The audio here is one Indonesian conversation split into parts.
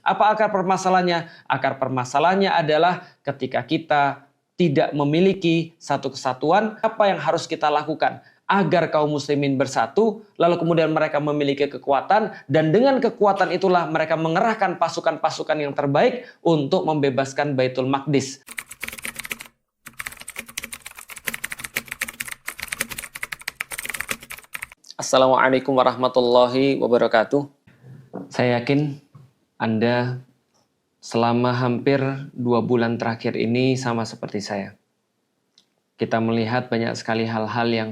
Apa akar permasalahannya? Akar permasalahannya adalah ketika kita tidak memiliki satu kesatuan, apa yang harus kita lakukan agar kaum muslimin bersatu, lalu kemudian mereka memiliki kekuatan, dan dengan kekuatan itulah mereka mengerahkan pasukan-pasukan yang terbaik untuk membebaskan Baitul Maqdis. Assalamualaikum warahmatullahi wabarakatuh. Saya yakin Anda selama hampir 2 bulan terakhir ini sama seperti saya. Kita melihat banyak sekali hal-hal yang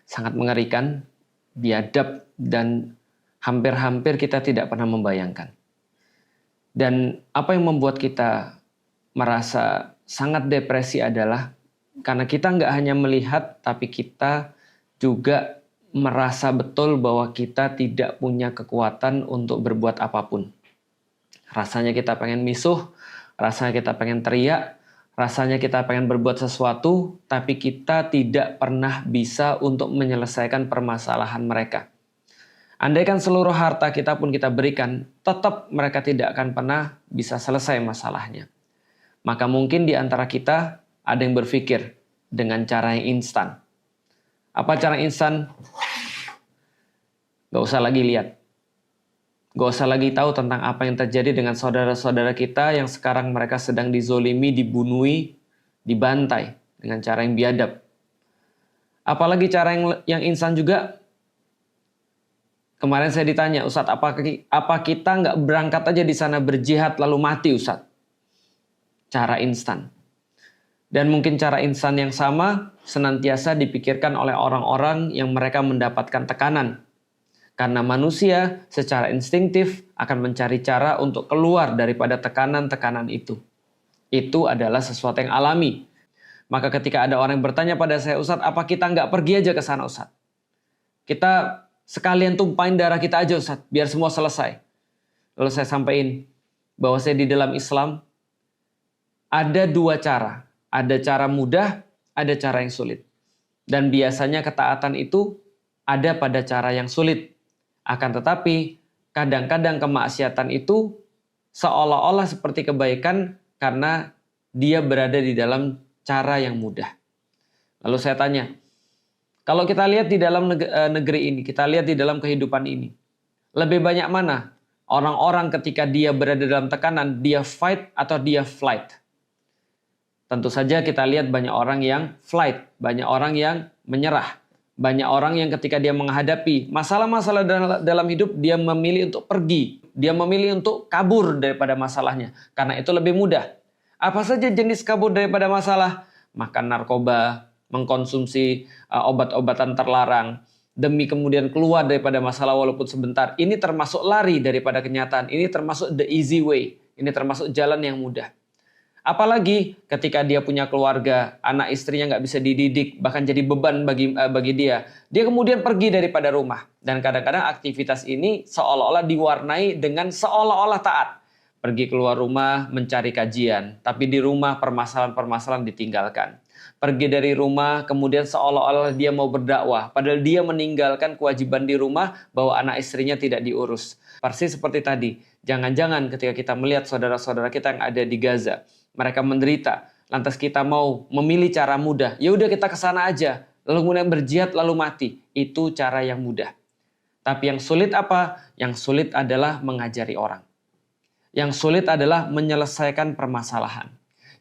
sangat mengerikan, biadab, dan hampir-hampir kita tidak pernah membayangkan. Dan apa yang membuat kita merasa sangat depresi adalah karena kita nggak hanya melihat, tapi kita juga merasa betul bahwa kita tidak punya kekuatan untuk berbuat apapun. Rasanya kita pengen misuh, rasanya kita pengen teriak, rasanya kita pengen berbuat sesuatu, tapi kita tidak pernah bisa untuk menyelesaikan permasalahan mereka. Andaikan seluruh harta kita pun kita berikan, tetap mereka tidak akan pernah bisa selesai masalahnya. Maka mungkin di antara kita ada yang berpikir dengan cara yang instan. Apa cara instan? Gak usah lagi lihat. Gak usah lagi tahu tentang apa yang terjadi dengan saudara-saudara kita yang sekarang mereka sedang dizolimi, dibunuhi, dibantai dengan cara yang biadab. Apalagi cara yang instan juga. Kemarin saya ditanya, Ustadz, apa kita nggak berangkat aja di sana berjihad lalu mati, Ustadz? Cara instan. Dan mungkin cara instan yang sama senantiasa dipikirkan oleh orang-orang yang mereka mendapatkan tekanan. Karena manusia secara instingtif akan mencari cara untuk keluar daripada tekanan-tekanan itu. Itu adalah sesuatu yang alami. Maka ketika ada orang yang bertanya pada saya, Ustadz, apa kita nggak pergi aja ke sana, Ustadz? Kita sekalian tumpahin darah kita aja, Ustadz, biar semua selesai. Lalu saya sampaikan bahwa saya di dalam Islam ada 2 cara. Ada cara mudah, ada cara yang sulit. Dan biasanya ketaatan itu ada pada cara yang sulit. Akan tetapi, kadang-kadang kemaksiatan itu seolah-olah seperti kebaikan karena dia berada di dalam cara yang mudah. Lalu saya tanya, kalau kita lihat di dalam negeri ini, kita lihat di dalam kehidupan ini, lebih banyak mana orang-orang ketika dia berada dalam tekanan, dia fight atau dia flight? Tentu saja kita lihat banyak orang yang flight, banyak orang yang menyerah. Banyak orang yang ketika dia menghadapi masalah-masalah dalam hidup, dia memilih untuk pergi. Dia memilih untuk kabur daripada masalahnya. Karena itu lebih mudah. Apa saja jenis kabur daripada masalah? Makan narkoba, mengkonsumsi obat-obatan terlarang, demi kemudian keluar daripada masalah walaupun sebentar. Ini termasuk lari daripada kenyataan. Ini termasuk the easy way. Ini termasuk jalan yang mudah. Apalagi ketika dia punya keluarga, anak istrinya nggak bisa dididik, bahkan jadi beban bagi dia. Dia kemudian pergi daripada rumah. Dan kadang-kadang aktivitas ini seolah-olah diwarnai dengan seolah-olah taat. Pergi keluar rumah mencari kajian, tapi di rumah permasalahan-permasalahan ditinggalkan. Pergi dari rumah kemudian seolah-olah dia mau berdakwah, padahal dia meninggalkan kewajiban di rumah bahwa anak istrinya tidak diurus. Persis seperti tadi, jangan-jangan ketika kita melihat saudara-saudara kita yang ada di Gaza, mereka menderita, lantas kita mau memilih cara mudah. Ya udah kita ke sana aja, lalu kemudian berjihad lalu mati. Itu cara yang mudah. Tapi yang sulit apa? Yang sulit adalah mengajari orang. Yang sulit adalah menyelesaikan permasalahan.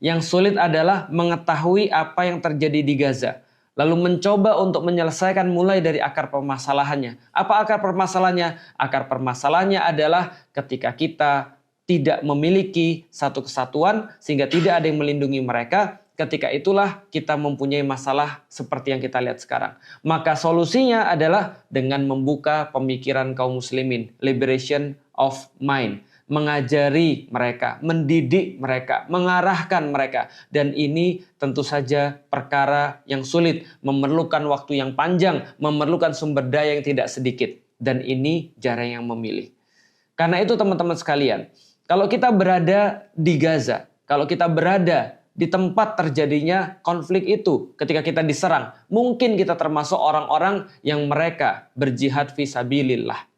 Yang sulit adalah mengetahui apa yang terjadi di Gaza. Lalu mencoba untuk menyelesaikan mulai dari akar permasalahannya. Apa akar permasalahannya? Akar permasalahannya adalah ketika kita tidak memiliki satu kesatuan sehingga tidak ada yang melindungi mereka, ketika itulah kita mempunyai masalah seperti yang kita lihat sekarang. Maka solusinya adalah dengan membuka pemikiran kaum muslimin, liberation of mind, mengajari mereka, mendidik mereka, mengarahkan mereka. Dan ini tentu saja perkara yang sulit, memerlukan waktu yang panjang, memerlukan sumber daya yang tidak sedikit. Dan ini jarang yang memilih. Karena itu teman-teman sekalian, kalau kita berada di Gaza, kalau kita berada di tempat terjadinya konflik itu, ketika kita diserang, mungkin kita termasuk orang-orang yang mereka berjihad fisabilillah.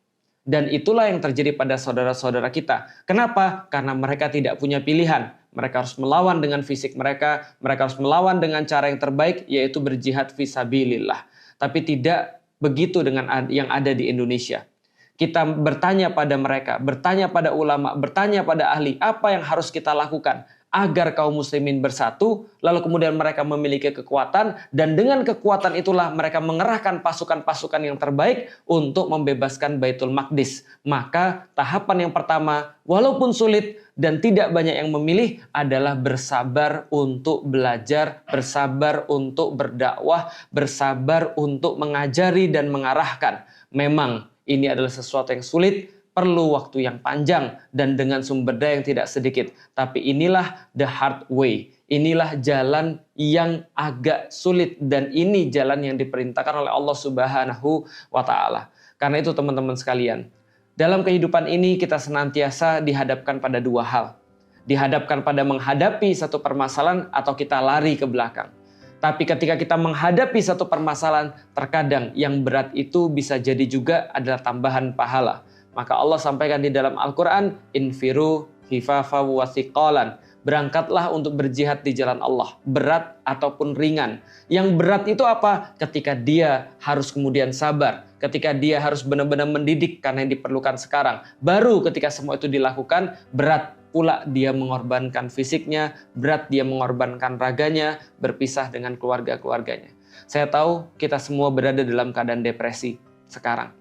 Dan itulah yang terjadi pada saudara-saudara kita. Kenapa? Karena mereka tidak punya pilihan. Mereka harus melawan dengan fisik mereka harus melawan dengan cara yang terbaik, yaitu berjihad fisabilillah. Tapi tidak begitu dengan yang ada di Indonesia. Kita bertanya pada mereka, bertanya pada ulama, bertanya pada ahli, apa yang harus kita lakukan agar kaum muslimin bersatu, lalu kemudian mereka memiliki kekuatan, dan dengan kekuatan itulah mereka mengerahkan pasukan-pasukan yang terbaik untuk membebaskan Baitul Maqdis. Maka tahapan yang pertama, walaupun sulit dan tidak banyak yang memilih, adalah bersabar untuk belajar, bersabar untuk berdakwah, bersabar untuk mengajari dan mengarahkan. Memang ini adalah sesuatu yang sulit, perlu waktu yang panjang dan dengan sumber daya yang tidak sedikit. Tapi inilah the hard way. Inilah jalan yang agak sulit dan ini jalan yang diperintahkan oleh Allah Subhanahu wa taala. Karena itu teman-teman sekalian, dalam kehidupan ini kita senantiasa dihadapkan pada dua hal. Dihadapkan pada menghadapi satu permasalahan atau kita lari ke belakang. Tapi ketika kita menghadapi satu permasalahan, terkadang yang berat itu bisa jadi juga adalah tambahan pahala. Maka Allah sampaikan di dalam Al-Quran, infiru hifafa wa thiqalan. Berangkatlah untuk berjihad di jalan Allah, berat ataupun ringan. Yang berat itu apa? Ketika dia harus kemudian sabar, ketika dia harus benar-benar mendidik karena yang diperlukan sekarang. Baru ketika semua itu dilakukan, berat pula dia mengorbankan fisiknya, berat dia mengorbankan raganya, berpisah dengan keluarga-keluarganya. Saya tahu kita semua berada dalam keadaan depresi sekarang.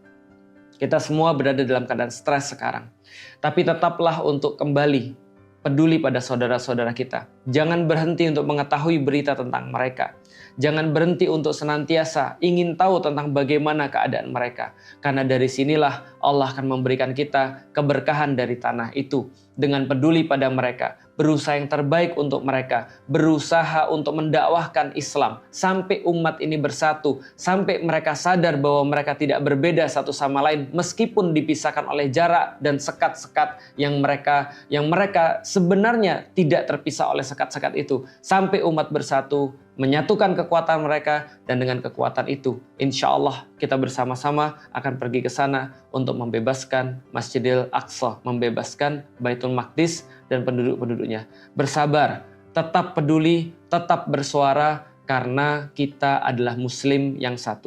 Kita semua berada dalam keadaan stres sekarang. Tapi tetaplah untuk kembali peduli pada saudara-saudara kita. Jangan berhenti untuk mengetahui berita tentang mereka. Jangan berhenti untuk senantiasa ingin tahu tentang bagaimana keadaan mereka. Karena dari sinilah Allah akan memberikan kita keberkahan dari tanah itu. Dengan peduli pada mereka, berusaha yang terbaik untuk mereka, berusaha untuk mendakwahkan Islam sampai umat ini bersatu, sampai mereka sadar bahwa mereka tidak berbeda satu sama lain meskipun dipisahkan oleh jarak dan sekat-sekat yang mereka sebenarnya tidak terpisah oleh sekat-sekat itu, sampai umat bersatu, menyatukan kekuatan mereka, dan dengan kekuatan itu insya Allah kita bersama-sama akan pergi ke sana untuk membebaskan Masjidil Aqsa, membebaskan Baitul Maqdis dan penduduk-penduduknya. Bersabar, tetap peduli, tetap bersuara karena kita adalah muslim yang satu.